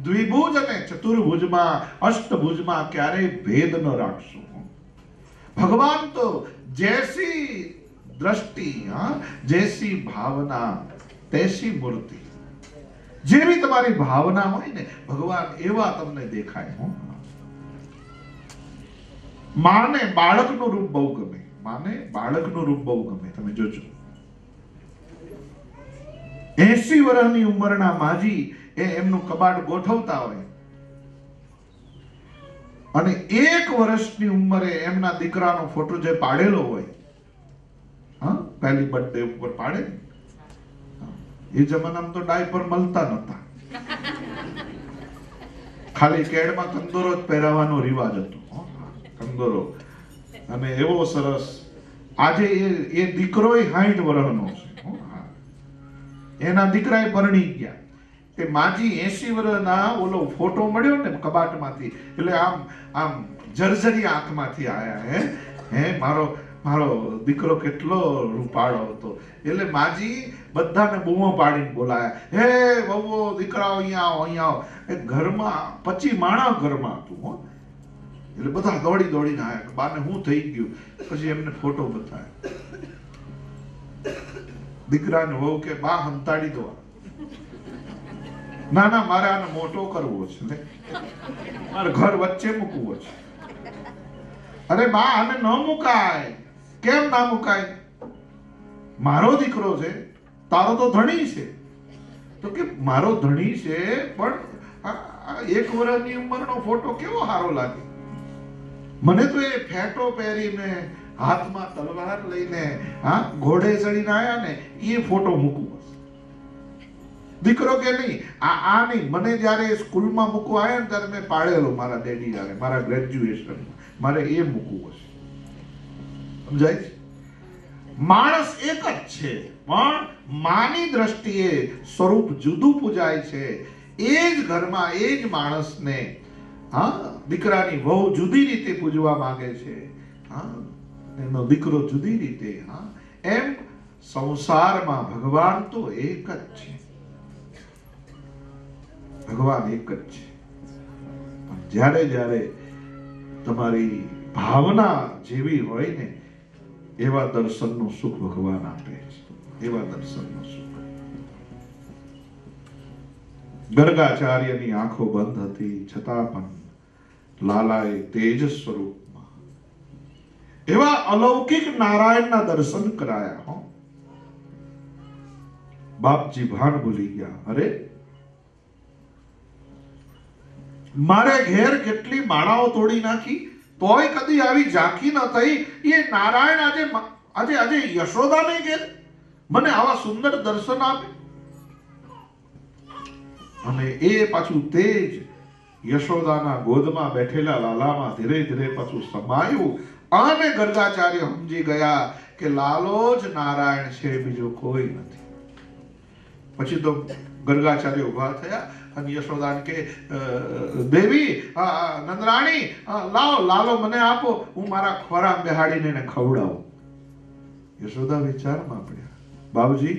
દ્વિભુજ અને ચતુર્ભુજમાં, અષ્ટભુજમાં ક્યારેય ભેદ ન રાખશો. ભગવાન તો જૈસી દ્રષ્ટિ, જૈસી ભાવના તૈસી મૂર્તિ. જેવી તમારી ભાવના હોય ને ભગવાન એવા તમને દેખાય. માને બાળકનું રૂપ બહુ ગમે, માને બાળકનું રૂપ બહુ ગમે. તમે જોજો 80 વર્ષની ઉંમરના માજી એમનું કબાટ ગોઠવતા હોય અને 1 વર્ષની ઉંમરે એમના દીકરાનો ફોટો જે પાડેલો હોય, પહેલી બર્થડે ઉપર પાડે. એ જમાનામાં તો ડાયપર મળતા નતા, ખાલી કેડમાં કંદોરો જ પહેરાવાનો રિવાજ હતો. કંદોરો. અને એવો સરસ. આજે એ દીકરો 60 વર્ષનો છે, એના દીકરા પરણી ગયા. તે માજી 80 વર્ષના ઓલો ફોટો મળ્યો ને કબાટમાંથી, એટલે આમ જર્જરી આંખમાંથી આયા. હે મારો દીકરો કેટલો રૂપાળો હતો. એટલે માજી બધાને બૂમો પાડીને બોલાયા, હે વહુઓ દીકરાઓ અહીંયા આવો, અહીંયા આવો. એ ઘરમાં 25 માણસ ઘરમાં હતું. એટલે બધા દોડી દોડીને આવ્યા. બાને હું થઈ ગયું. પછી એમને ફોટો બતાવ્યો. દીકરાને વહુ કે બા હંતાડી દો. ના ના મારે આને મોટો કરવો છે, મારે ઘર વચ્ચે મૂકવો છે. અરે બા આને ન મુકાય. કેમ ના મુકાય? મારો દીકરો છે, તારો તો ધણી છે. તો કે મારો ધણી છે પણ 1 વર્ષની ઉંમરનો ફોટો કેવો સારો લાગે. મને તો એ ફેટો પહેરીને હાથમાં તલવાર લઈને ઘોડે ચડીને આયા ને એ ફોટો મૂકવો. દીકરો કે નહીં, આ નહીં. મને જયારે સ્કૂલમાં મૂકવા આવ્યા ને ત્યારે મેં પાડેલો મારા ડેડી જયારે મારા ગ્રેજ્યુએશનમાં, મારે એ મૂકવું હશે. સમજાય છે? માણસ એક જ છે પણ માની દ્રષ્ટિએ સ્વરૂપ જુદું પૂજાય છે. એ જ ઘરમાં એ જ માણસને દીકરાની વહુ જુદી રીતે પૂજવા માંગે છે, એનો દીકરો જુદી રીતે. એમ સંસારમાં ભગવાન તો એક જ છે. ભગવાન એક જ છે. જ્યારે જ્યારે તમારી ભાવના જેવી હોય ને એવા દર્શનનું સુખ ભગવાન આપે છે. એવા દર્શનનું સુખ. ગર્ગાચાર્યની આંખો બંધ હતી છતાં પણ લાલાએ તેજ સ્વરૂપમાં એવા અલૌકિક નારાયણના દર્શન કરાયા. બાપજી ભાન ભૂલી ગયા. અરે મારે ઘેર કેટલી માળાઓ તોડી નાખી તોય કદી આવી ઝાંખી ન થઈ. એ નારાયણ આજે યશોદાને ઘેર મને આવા સુંદર દર્શન આપે. અને એ પાછું તેજ યશોદાના ગોદમાં બેઠેલા લાલામાં ધીરે ધીરે પાછું સમાયું. અને ગર્ગાચાર્ય સમજી ગયા કે લાલો જ નારાયણ છે, બીજો કોઈ નથી. પછી તો ગર્ગાચાર્ય ઉભા થયા અને યશોદાને કે દેવી નંદરાણી લાવો લાલો મને આપો, હું મારા ખોરામાં બેહાડીને એને ખવડાવું. યશોદા વિચારમાં પડ્યા. બાબુજી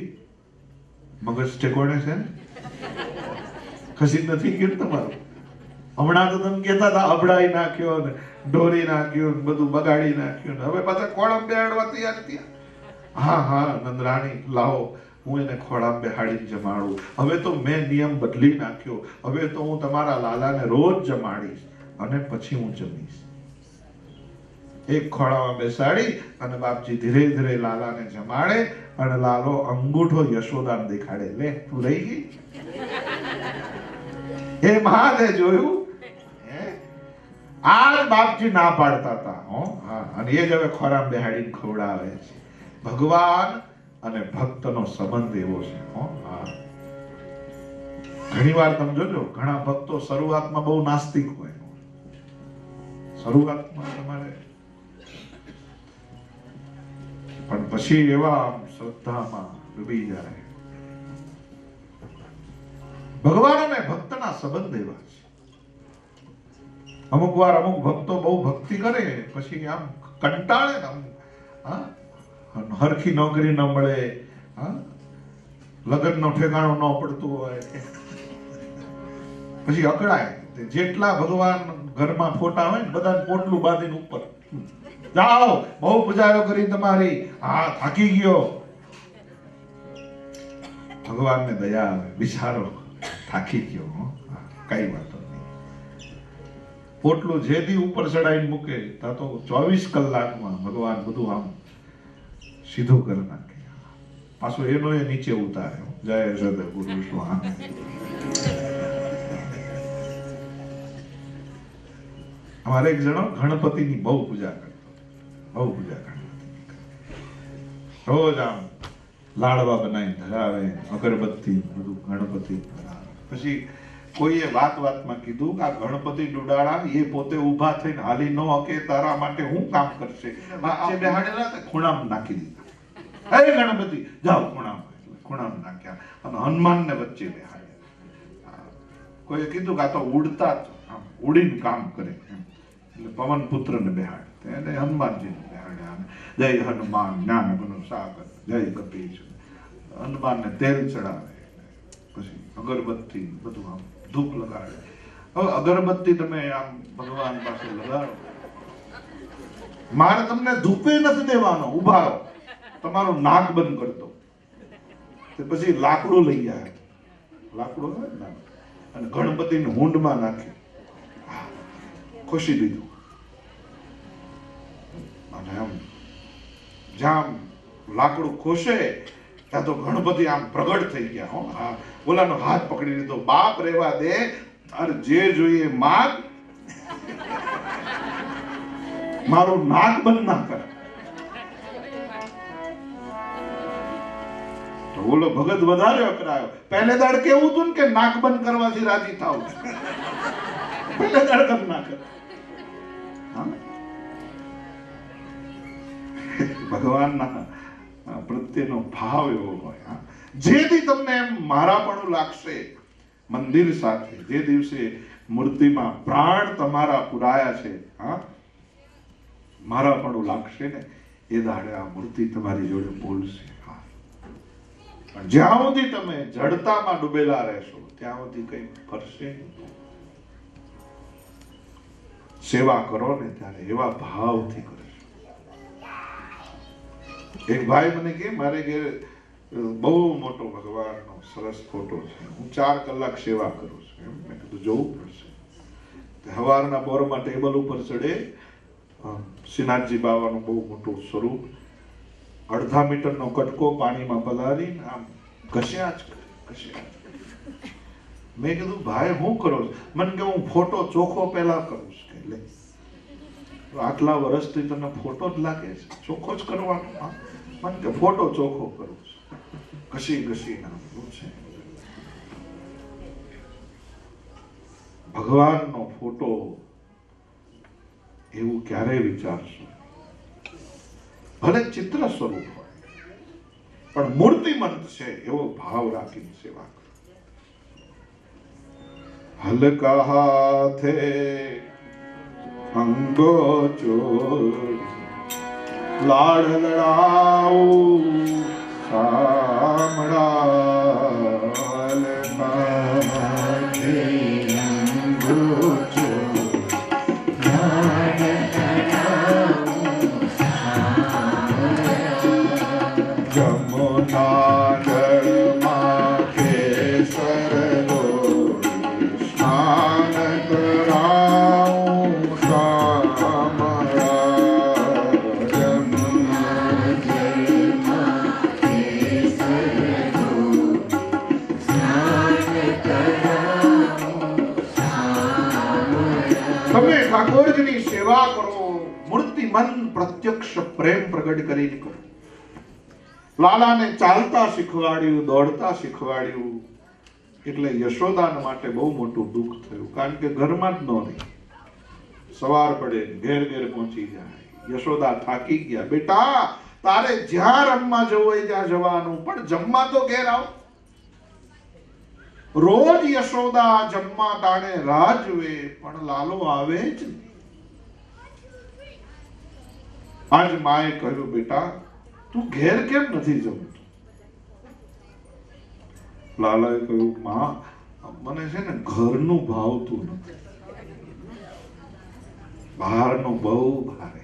મગજ ટેકોણે છે ને? ખસી નથી ગયું તમારું? હમણાં તો તમે કહેતા હતા અબડાઈ નાખ્યો ને ઢોરી નાખ્યો ને બધું બગાડી નાખ્યું ને હવે પાછા ખોળામાં બેહાડવા તૈયાર થયા. હા નંદરાણી લાવો, હું એને ખોળામાં બેહાડીને જમાડું. હવે તો મેં નિયમ બદલી નાખ્યો. હવે તો હું તમારા લાલાને રોજ જમાડીશ અને પછી હું જમીશ. એક ખોળામાં બેસાડી અને બાપજી ધીરે ધીરે લાલાને જમાડે અને લાલો અંગૂઠો યશોદાને દેખાડે, લે તું રહી ગઈ. એ મહાને જોયું આ બાપજી ના પાડતા હતા અને એ જ હવે ખોરામ બેહાડીને ખવડાવે છે. ભગવાન અને ભક્તનો સંબંધ એવો છે. ઘણી વાર તમે જોજો, ઘણા ભક્તો શરૂઆતમાં બહુ નાસ્તિક હોય, શરૂઆતમાં તમારે, પણ પછી એવા શ્રદ્ધામાં ડૂબી જાય. ભગવાન અને ભક્તના સંબંધ એવા છે. અમુક વાર અમુક ભક્તો બહુ ભક્તિ કરે પછી આમ કંટાળે ને, હરખી નોકરી ન મળે, લગ્ન નો ઠેકાણો ન પડતું હોય, પછી અકળાય. જેટલા ભગવાન ઘરમાં ફોટા હોય ને બધાને પોટલું બાંધીને ઉપર જાઓ, બહુ પૂજાઓ કરી તમારી, હા થાકી ગયો. ભગવાનને દયા આવે, બિચારો થાકી ગયો, કઈ વાતો નહીં. પોટલું જે દી ઉપર ચડાવીને મૂકે ત્યાં તો 24 કલાકમાં ભગવાન બધું આમ સીધું કરી નાખે. પાછો એનો એ નીચે ઉતારે. જય સદગુરુ સ્વામી. અમારે એક જણો ગણપતિની બહુ પૂજા કરતો, બહુ પૂજા ગણપતિની. રોજ આમ લાડવા બનાવીને ધરાવે, અગરબત્તી બધું ગણપતિ. પછી કોઈએ વાતમાં કીધું કે આ ગણપતિ ડુડાળા એ પોતે ઊભા થઈને હાલી ન હકે, તારા માટે હું કામ કરશે. વચ્ચે બેહાડેલા તે ખૂણામાં નાખી દીધા. હે ગણપતિ જાઓ ખૂણામાં નાખ્યા અને હનુમાનને વચ્ચે બેહાડ્યા. કોઈએ કીધું કે આ તો ઉડતા ઉડીને કામ કરે, એટલે પવન પુત્રને બેહાડે, એને હનુમાનજીને બેહાડ્યા. જય હનુમાન જ્ઞાન ગુણ સાગર, જય કપીશ. હનુમાનને તેલ ચડાવે, પછી અગરબત્તી બધું આમ ધૂપ લગાડે. હવે અગરબત્તી તમે આમ ભગવાન પાસે લગાડો, મારે તમને ધૂપે નથી દેવાનો, ઉભા રહો, તમારું નાક બંધ કરતો. પછી લાકડું લઈ આવે, લાકડું હોય ને, અને ગણપતિને હુંડમાં નાખી ખુશી દીધું. અને આમ જ્યાં લાકડું ખોશે ત્યાં તો ગણપતિ આમ પ્રગટ થઈ ગયા. ઓલાનો હાથ પકડી લીધો, બાપ રેવા દે, અરે જે જોઈએ માગ, મારું નાક બંધ ના કર. તો ઓલો ભગત વધારે અકરાયો. પહેલે દાડ કેવું હતું ને કે નાક બંધ કરવાથી રાજી થાવ, પહેલે દાડ કર ના કર. ભગવાનના પ્રત્યેનો ભાવ એવો હોય. જેથી તમને એમ મારાપણું લાગશે મંદિર સાથે, જે દિવસે મૂર્તિમાં પ્રાણ તમારા પુરાયા છે, મારાપણું લાગશે ને, એ દાડે આ મૂર્તિ તમારી જોડે બોલશે. પણ જ્યાં સુધી તમે જડતામાં ડૂબેલા રહેશો ત્યાં સુધી કઈ ફરશે નહીં. સેવા કરો ને ત્યારે એવા ભાવથી કરશો. એક ભાઈ મને કે મારે ઘેર બહુ મોટો ભગવાનનો સરસ ફોટો છે, હું 4 કલાક સેવા કરું છું. મેં કીધું જોવું પડશે. સવારના બોરમાં ટેબલ ઉપર ચડે, શ્રીનાથજી બાવાનું બહુ મોટું સ્વરૂપ, 1/2 મીટરનો કટકો પાણીમાં પલાળીને આમ ઘસ્યા જ કરે. મેં કીધું ભાઈ હું કરો છો? મને કે હું ફોટો ચોખ્ખો પહેલા કરું છું. કે લે, આટલા વર્ષથી તને ફોટો જ લાગે છે, ચોખ્ખો જ કરવાનો? મને કે ફોટો ચોખ્ખો કરું છું, ઘસી નાખવું છે. ભગવાનનો ફોટો એવું ક્યારેય વિચારશો, ભલે ચિત્ર સ્વરૂપ હોય પણ મૂર્તિમંત છે એવો ભાવ રાખીને સેવા કરો. હલકા હાથે અંગો ચોરી લાડ લડાવું ઠાકોરજીની સેવા કરો, મૂર્તિમંત પ્રત્યક્ષ પ્રેમ પ્રગટ કરીને કરો. લાલાને ચાલતા શીખવાડ્યું, દોડતા શીખવાડ્યું. એટલે યશોદાન માટે બહુ મોટું દુઃખ થયું, કારણ કે ઘરમાં જ ન રહી. સવાર પડે ઘેર ઘેર પહોંચી જાય. યશોદા થાકી ગયા. બેટા, તારે જ્યાં રમવા જવું હોય ત્યાં જવાનું, પણ જમવા તો ઘેર આવ. રોજ યશોદા જમવા ટાણે રાહ જુએ, પણ લાલો આવે જ નહીં. આજ માએ કહ્યું, બેટા તું ઘેર કેમ નથી જમતો? લાલાએ કહ્યું, માં મને છે ને ઘરનું ભાવતું નથી, બહારનું બહુ ભાવે.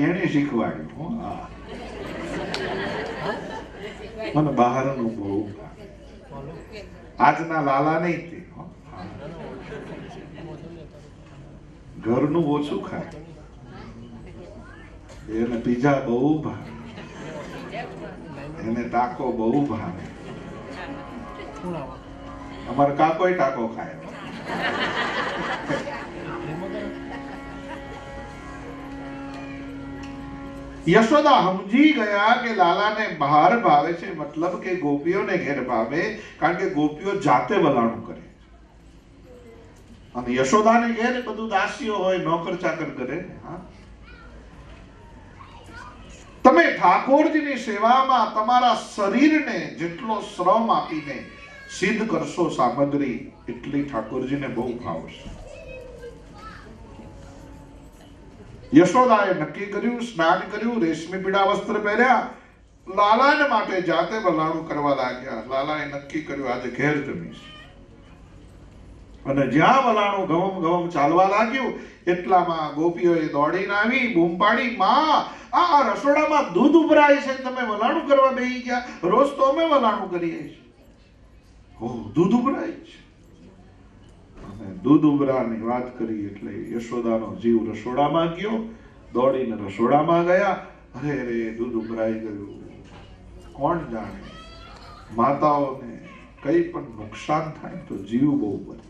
એને શીખવાડ્યું, મને બહારનું બહુ ભાવે. આજના લાલા નહીં તે, ઘરનું ઓછું ખાય. એને પીઝા બહુ ભાવે, એને ટાકો બહુ ભાવે. અમારે કાકોય ટાકો ખાય. યશોદા સમજી ગયા કે લાલાને બહાર ભાવે છે, મતલબ કે ગોપીઓને ઘેર ભાવે, કારણ કે ગોપીઓ જાતે વલાણું કરે. અને યશોદાને ઘેર બધું દાસીઓ હોય, નોકર ચાકર કરે. તમે ઠાકોરજીની સેવામાં તમારા શરીરને જેટલો શ્રમ આપીને સિદ્ધ કરશો સામગ્રી, એટલી ઠાકોરજીને બહુ ભાવશે. યશોદાએ નક્કી કર્યું, સ્નાન કર્યું, રેશમી પીળા વસ્ત્ર પહેર્યા, લાલાને માટે જાતે વલાણું કરવા લાગ્યા. લાલાએ નક્કી કર્યું, આજે ઘેર જમીશ. અને જ્યાં વલાણું ઘવમ ઘવમ ચાલવા લાગ્યું, એટલામાં ગોપીઓએ દોડીને આવી, બૂમ પાડી, માં આ રસોડામાં દૂધ ઉભરાય છે, તમે વલાણું કરવા બેસી ગયા. રોજ તો અમે વલાણું કરીએ છીએ. દૂધ ઉભરાય છે. દૂધ ઉભરાની વાત કરી એટલે યશોદાનો જીવ રસોડામાં ગયો. દોડીને રસોડામાં ગયા. અરે રે, દૂધ ઉભરાઈ ગયું. કોણ જાણે માતાઓને કઈ પણ નુકસાન થાય તો જીવ બહુ બને.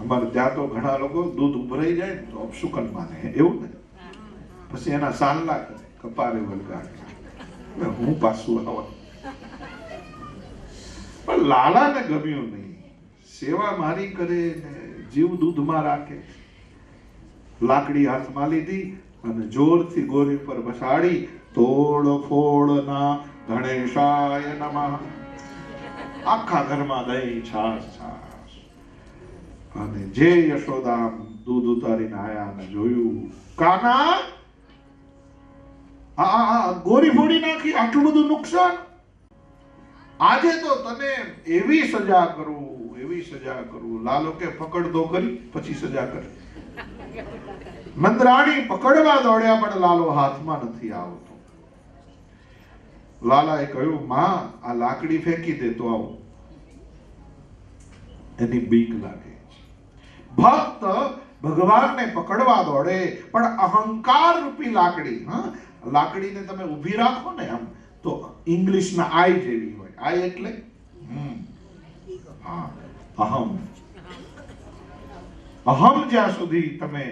અમારે ત્યાં તો ઘણા લોકો દૂધ ઉભરાઈ જાય ને તો અપશુકન માને, એવું ને. પછી એના સાલલા કરે, કપારે વળગાડે. હું પાછું આવવાનું. પણ લાલાને ગમ્યું નહીં. સેવા મારી કરે ને જીવ દૂધમાં રાખે. લાકડી હાથમાં લીધી અને જોરથી ગોરી પર બસાડી, તોડ ફોડના ગણેશાય નમઃ. આખા ઘરમાં દહીં, છાશ છાશ. અને જે યશોદા દૂધ ઉતારીને આયા અને જોયું, કાના ગોરી ફોડી નાખી, આટલું બધું નુકસાન. આજે તો તને એવી સજા કરું, એવી સજા કરું. લાલો કે પકડ દો કરી, પછી સજા કરે. નંદરાણી પકડવા દોડ્યા, પણ લાલો હાથમાં નથી આવતો. લાલાએ કહ્યું, માં આ લાકડી ફેંકી દે તો આવું. એની બીક લાગે. ભક્ત ભગવાનને પકડવા દોડે, પણ અહંકાર રૂપી લાકડી, લાકડીને તમે ઊભી રાખો ને આમ, તો ઇંગ્લિશના આઈ જેવી હોય. આઈ એટલે અહમ. અહમ જ્યાં સુધી તમે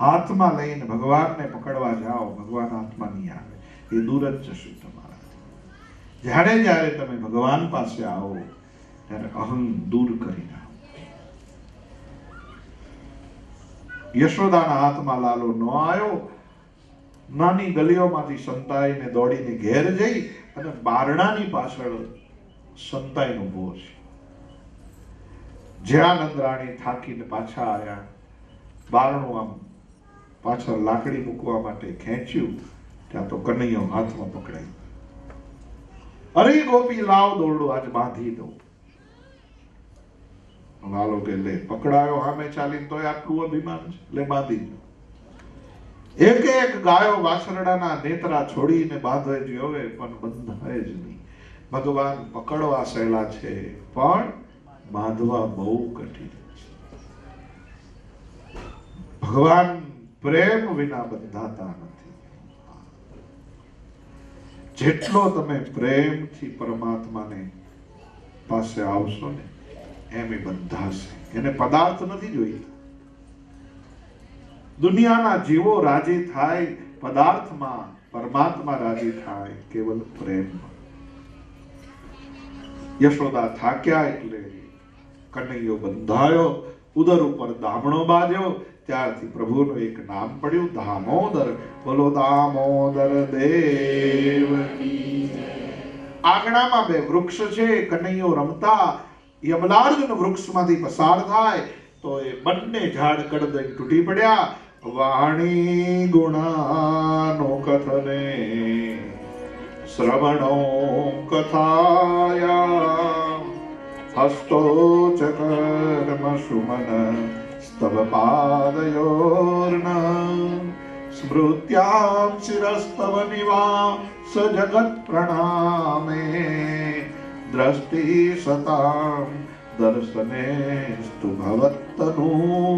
હાથમાં લઈને ભગવાનને પકડવા જાઓ, ભગવાન હાથમાં નહીં આવે, એ દૂર જ જશે તમારા. જ્યારે જ્યારે તમે ભગવાન પાસે આવો ત્યારે અહમ દૂર કરી નાખો. યશોદાના હાથમાં લાલો ન આવ્યો. નાની ગલીઓમાંથી સંતાઈને દોડીને ઘેર જઈ અને બારણાની પાછળ સંતાઈને ઉભો છે. જ્યાં નંદરાણી થાકીને પાછા આવ્યા, બારણું આમ પાછળ લાકડી મૂકવા માટે ખેંચ્યું, ત્યાં તો કનૈયો હાથમાં પકડાઈ. અરે ગોપી, લાવ દોરડું આજ બાંધી દઉં. લાલો કે લે, પકડાયો સામે ચાલીને તોય આટલું અભિમાન છે, લે બાંધી દો. એક એક ગાયો વાછરડાના નેત્રા છોડીને બાંધે જ હવે, પણ બંધાય જ નહીં. ભગવાન પકડવા સહેલા છે, પણ બાંધવા બહુ કઠિન છે. ભગવાન પ્રેમ વિના બંધાતા નથી. જેટલો તમે પ્રેમથી પરમાત્માને પાસે આવશો ને, એમ એ બંધાશે. એને પદાર્થ નથી જોઈતા. દુનિયાના જીવો રાજી થાય પદાર્થમાં, પરમાત્મા રાજી થાય કેવલ પ્રેમમાં. યશોદા થાક્યા એટલે કનૈયો બંધાયો, ઉદર ઉપર દામણો બાજ્યો. ત્યારથી પ્રભુનું એક નામ પડ્યું દામોદર. બોલો દામોદર દેવ. આંગણામાં બે વૃક્ષ છે. કનૈયો રમતા યમલાર્જુન વૃક્ષમાંથી પસાર થાય તો એ બંને ઝાડ કડદઈ તૂટી પડ્યા. વાણી ગુણાનો કથને શ્રવણો કથાયા હસ્તો ચ કર્મ સુમન સ્તવ પાદયોર્ન સ્મૃત્યામ શિરસ્તવ નિવા સ જગત પ્રણામે દ્રષ્ટિ સતામ દર્શને સ્તુ ભવત્તનૂનામ.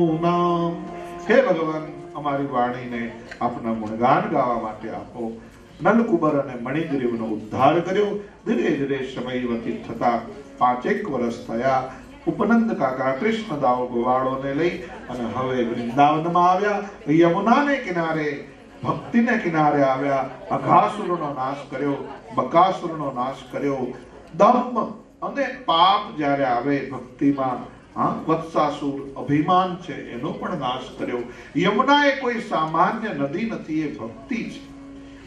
હે ભગવાન, અમારી વાણીને આપના ગુણગાન ગાવા માટે આપો. નલકુબર અને મણિગ્રીવનો ઉદ્ધાર કર્યો. ધીરે ધીરે સમય વ્યતીત થતા 5 વર્ષ થયા. ઉપનંદ કાકા કૃષ્ણદાવ ગોવાળોને લઈ અને હવે વૃંદાવનમાં આવ્યા. યમુનાને કિનારે, ભક્તિને કિનારે આવ્યા. અઘાસુરનો નાશ કર્યો, બકાસુરનો નાશ કર્યો. દંભ અને પાપ જ્યારે આવે ભક્તિમાં, વત્સાસુર અભિમાન છે એનો પણ નાશ કર્યો. યમુના એ કોઈ સામાન્ય નદી નથી, એ ભક્તિ છે.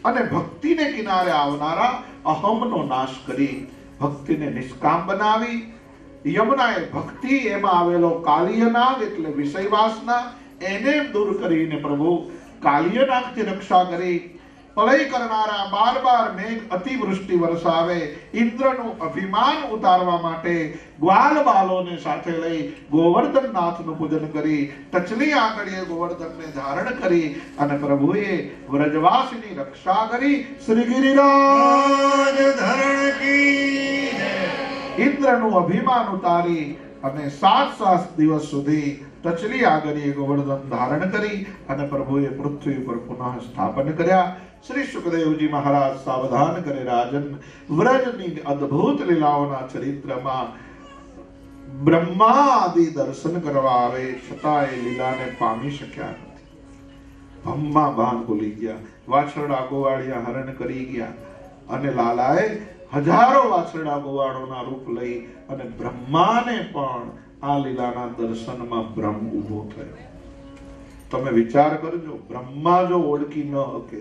અને ભક્તિને કિનારે આવનારા અહમનો નાશ કરી ભક્તિને નિષ્કામ બનાવી. યમુનાએ ભક્તિ એમાં આવેલો કાલિયનાગ એટલે વિષય વાસના એને દૂર કરીને પ્રભુ કાલિયનાગથી રક્ષા કરી. પ્રલય કરનારા બાર મેઘ અતિવૃષ્ટિ વરસાવે. ઇન્દ્રનું અભિમાન ઉતારવા માટે ગ્વાલ બાલોને સાથે લઈ ગોવર્ધનનાથનું પૂજન કરી ટચલી આંગળીએ ગોવર્ધનને ધારણ કરી અને પ્રભુએ વ્રજવાસીની રક્ષા કરી. શ્રી ગિરિરાજ ધરણ કી. ઇન્દ્રનું અભિમાન ઉતારી અને 7 દિવસ સુધી ટચલી આંગળીએ ગોવર્ધન ધારણ કરી અને પ્રભુએ પૃથ્વી ઉપર પુનઃ સ્થાપન કર્યા. શ્રી સુખદેવજી મહારાજ સાવધાન કરે રાજન, વ્રજની અદ્ભુત લીલાઓના ચરિત્રમાં બ્રહ્મા આદિ દર્શન કરવા આવે છતાં એ લીલાને પામી શક્યા નથી. બ્રહ્મા ભાન ભૂલી ગયા, વાછરડા ગોવાળિયા હરણ કરી ગયા અને લાલાએ હજારો વાછરડા ગોવાળોના રૂપ લઈ અને બ્રહ્માને પણ આ લીલાના દર્શનમાં બ્રહ્મ ઊભો થયો. તમે વિચાર કરજો, બ્રહ્મા જો ઓળખી ન શકે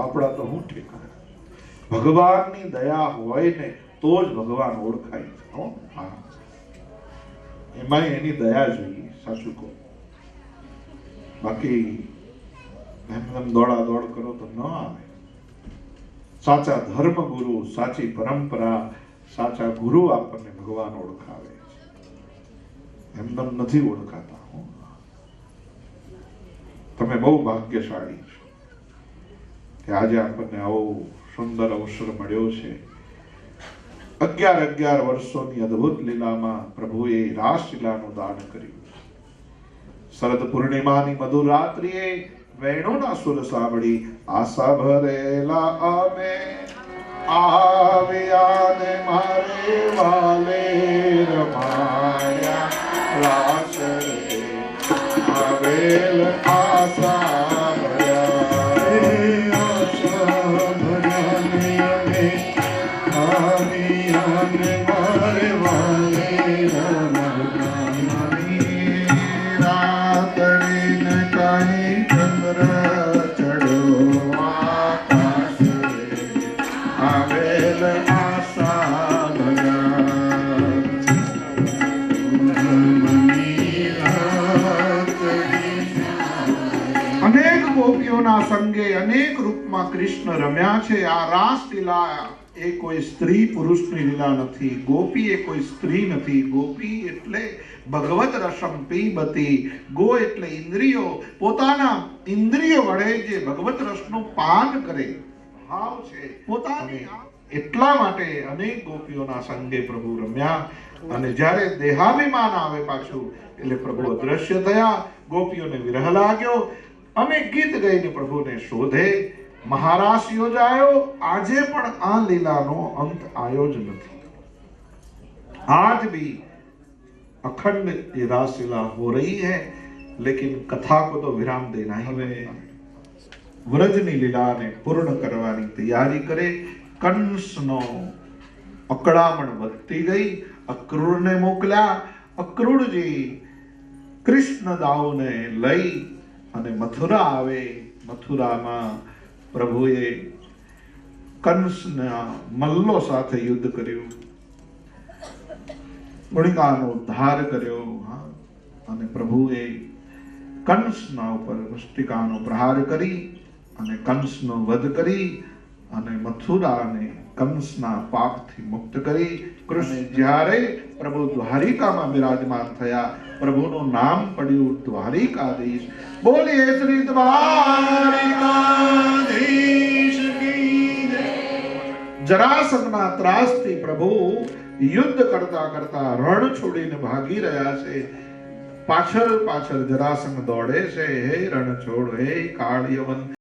આપણા તો હું ઠેકાણે. ભગવાનની દયા હોય ને તો જ ભગવાન ઓળખાય છે. એમાં એની દયા જોઈએ, સાચું કહો. બાકી એમ દોડા દોડ કરો તો ન આવે. સાચા ધર્મ ગુરુ, સાચી પરંપરા, સાચા ગુરુ આપણને ભગવાન ઓળખાવે છે. એમને નથી ઓળખાતા. તમે બહુ ભાગ્યશાળી છો કે આજે આપણને આવો સુંદર અવસર મળ્યો છે. 11 વર્ષોની અદ્ભુત લીલામાં પ્રભુએ રાસલીલાનું દાન કર્યું. શરદ પૂર્ણિમાની મધુર રાત્રિએ વેણુના સુર સાંભળી આશા ભરેલા અમે આવ્યા ને મારે વાલે રમાયા રાસ રે આવેલ આશા સંગે અનેક રૂપમાં કૃષ્ણ રમ્યા છે. આ રાસ લીલા એ કોઈ સ્ત્રી પુરુષની લીલા નથી. ગોપી એ કોઈ સ્ત્રી નથી. ગોપી એટલે ભગવત રસમ પીબતી. ગો એટલે ઇન્દ્રિયો, પોતાના ઇન્દ્રિય વડે જે ભગવત રસનું પાન કરે ભાવ છે પોતાની. એટલા માટે અનેક ગોપીઓના સંગે પ્રભુ રમ્યા. અને જ્યારે દેહાભિમાન આવે પાછું એટલે પ્રભુ અદ્રશ્ય થયા. ગોપીઓને વિરહ લાગ્યો અને ગીત ગાઈને પ્રભુને શોધે. મહારાસ યોજાયો. આજે પણ આ લીલાનો અંત આવ્યો જ નથી. આજ બી अखंड ये रासलीला हो रही है, लेकिन कथा को तो विराम देना ही है। વ્રજની લીલાને પૂર્ણ કરવાની તૈયારી કરે। કંસનો અકળામણ વધતી ગઈ, અક્રૂરને મોકલ્યા। અક્રૂરજી કૃષ્ણ દાઉને લઈ અને મથુરા આવે। મથુરામાં પ્રભુએ કંસના મલ્લો સાથે યુદ્ધ કર્યું, ગુણિકાનો ઉદ્ધાર કર્યો। અને પ્રભુએ કંસના ઉપર મુષ્ટિકાનો પ્રહાર કરી અને કંસનો વધ કરી અને મથુરાને કંસના પાપથી મુક્ત કરી। કૃષ્ણ જ્યારે પ્રભુ દ્વારિકામાં બિરાજમાન થયા, પ્રભુનું નામ પડ્યું દ્વારિકાધીશ। બોલીએ શ્રી દ્વારિકાધીશ કી જય। જરાસંઘના ત્રાસથી પ્રભુ યુદ્ધ કરતા કરતા રણ છોડીને ભાગી રહ્યા છે। પાછળ પાછળ જરાસંઘ દોડે છે, હે રણ છોડ, હે કાળયવન।